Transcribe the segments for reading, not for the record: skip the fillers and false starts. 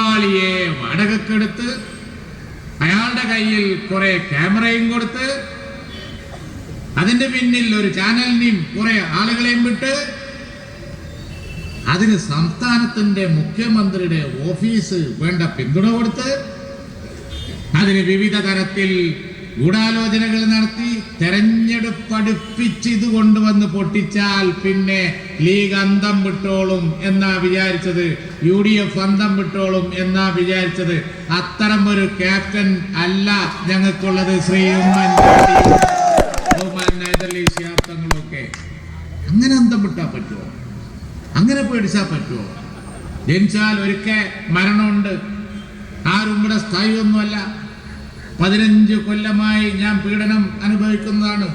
ളിയെ വാടകക്കെടുത്ത് അയാളുടെ കയ്യിൽ കുറെ ക്യാമറയും കൊടുത്ത് അതിന്റെ പിന്നിൽ ഒരു ചാനലിനെയും കുറെ ആളുകളെയും വിട്ട് അതിന് സംസ്ഥാനത്തിന്റെ മുഖ്യമന്ത്രിയുടെ ഓഫീസ് വേണ്ട പിന്തുണ കൊടുത്ത് അതിന് വിവിധ തരത്തിൽ ഗൂഢാലോചനകൾ നടത്തി തെരഞ്ഞെടുപ്പ് അടുപ്പിച്ച് ഇത് കൊണ്ടുവന്ന് പൊട്ടിച്ചാൽ പിന്നെ ലീഗ് അന്തം വിട്ടോളും എന്നാ വിചാരിച്ചത്, UDF അന്തം വിട്ടോളും എന്നാ വിചാരിച്ചത്. അത്തരം ഒരു ക്യാപ്റ്റൻ അല്ല ഞങ്ങൾക്കുള്ളത്. ശ്രീ ഉമ്മൻചാണ്ടികളൊക്കെ അങ്ങനെ അന്തം വിട്ടാ പറ്റുമോ? അങ്ങനെ പേടിച്ചാൽ പറ്റുമോ? ജനിച്ചാൽ ഒരിക്കൽ മരണമുണ്ട്. ആരും ഇവിടെ സ്ഥായിയൊന്നുമല്ല. 15 കൊല്ലമായി ഞാൻ പീഡനം അനുഭവിക്കുന്നതാണ്,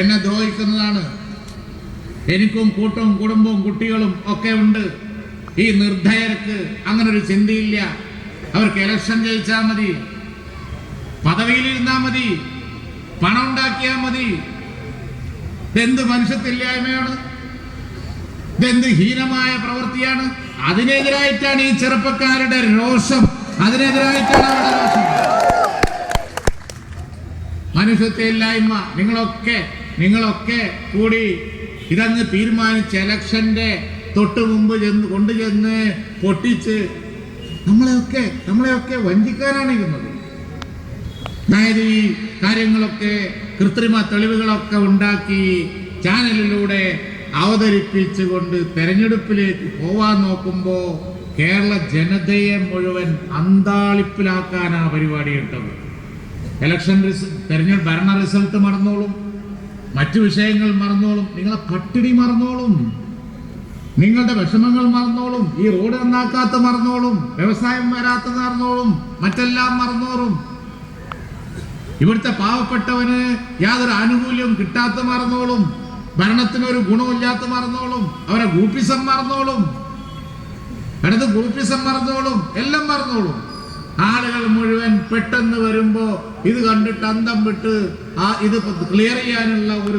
എന്നെ ദ്രോഹിക്കുന്നതാണ്. എനിക്കും കൂട്ടവും കുടുംബവും കുട്ടികളും ഒക്കെ ഉണ്ട്. ഈ നിർദ്ധയർക്ക് അങ്ങനെ ഒരു ചിന്തയില്ല. അവർക്ക് ഇലക്ഷൻ ജയിച്ചാൽ മതി, പദവിയിലിരുന്നാൽ മതി, പണം ഉണ്ടാക്കിയാൽ മതി. ഇതെന്ത് മനുഷ്യത്തില്ലായ്മയാണ്, ഇതെന്ത് ഹീനമായ പ്രവൃത്തിയാണ്. അതിനെതിരായിട്ടാണ് ഈ ചെറുപ്പക്കാരുടെ രോഷം, അതിനെതിരായിട്ടാണ് അവരുടെ രോഷം. മനുഷ്യത്വമില്ലായ്മ. നിങ്ങളൊക്കെ കൂടി ഇതങ്ങ് തീരുമാനിച്ച് ഇലക്ഷന്റെ തൊട്ട് മുമ്പ് കൊണ്ടുചെന്ന് പൊട്ടിച്ച് നമ്മളെയൊക്കെ വഞ്ചിക്കാനാണ് ഇരുന്നത്. അതായത് ഈ കാര്യങ്ങളൊക്കെ കൃത്രിമ തെളിവുകളൊക്കെ ഉണ്ടാക്കി ചാനലിലൂടെ അവതരിപ്പിച്ചുകൊണ്ട് തെരഞ്ഞെടുപ്പിലേക്ക് പോവാൻ നോക്കുമ്പോ കേരള ജനതയെ മുഴുവൻ അന്താളിപ്പിലാക്കാനാണ് പരിപാടി ഇട്ടത്. ഇലക്ഷൻ തെരഞ്ഞെടുപ്പ് ഭരണ റിസൾട്ട് മറന്നോളും, മറ്റു വിഷയങ്ങൾ മറന്നോളും, നിങ്ങളെ പട്ടിണി മറന്നോളും, നിങ്ങളുടെ വിഷമങ്ങൾ മറന്നോളും, ഈ റോഡ് നന്നാക്കാത്ത മറന്നോളും, വ്യവസായം വരാത്തത് മറന്നോളും, മറ്റെല്ലാം മറന്നോളും. ഇവിടുത്തെ പാവപ്പെട്ടവന് യാതൊരു ആനുകൂല്യവും കിട്ടാത്ത മറന്നോളും, ഭരണത്തിനൊരു ഗുണമില്ലാത്ത മറന്നോളും, അവരെ ഗ്രൂപ്പിസം മറന്നോളും, അടുത്ത് ഗ്രൂപ്പിസം മറന്നോളും, എല്ലാം മറന്നോളും. ആളുകൾ മുഴുവൻ പെട്ടെന്ന് വരുമ്പോ ഇത് കണ്ടിട്ട് അന്തം വിട്ട് ഇത് ക്ലിയർ ചെയ്യാനുള്ള ഒരു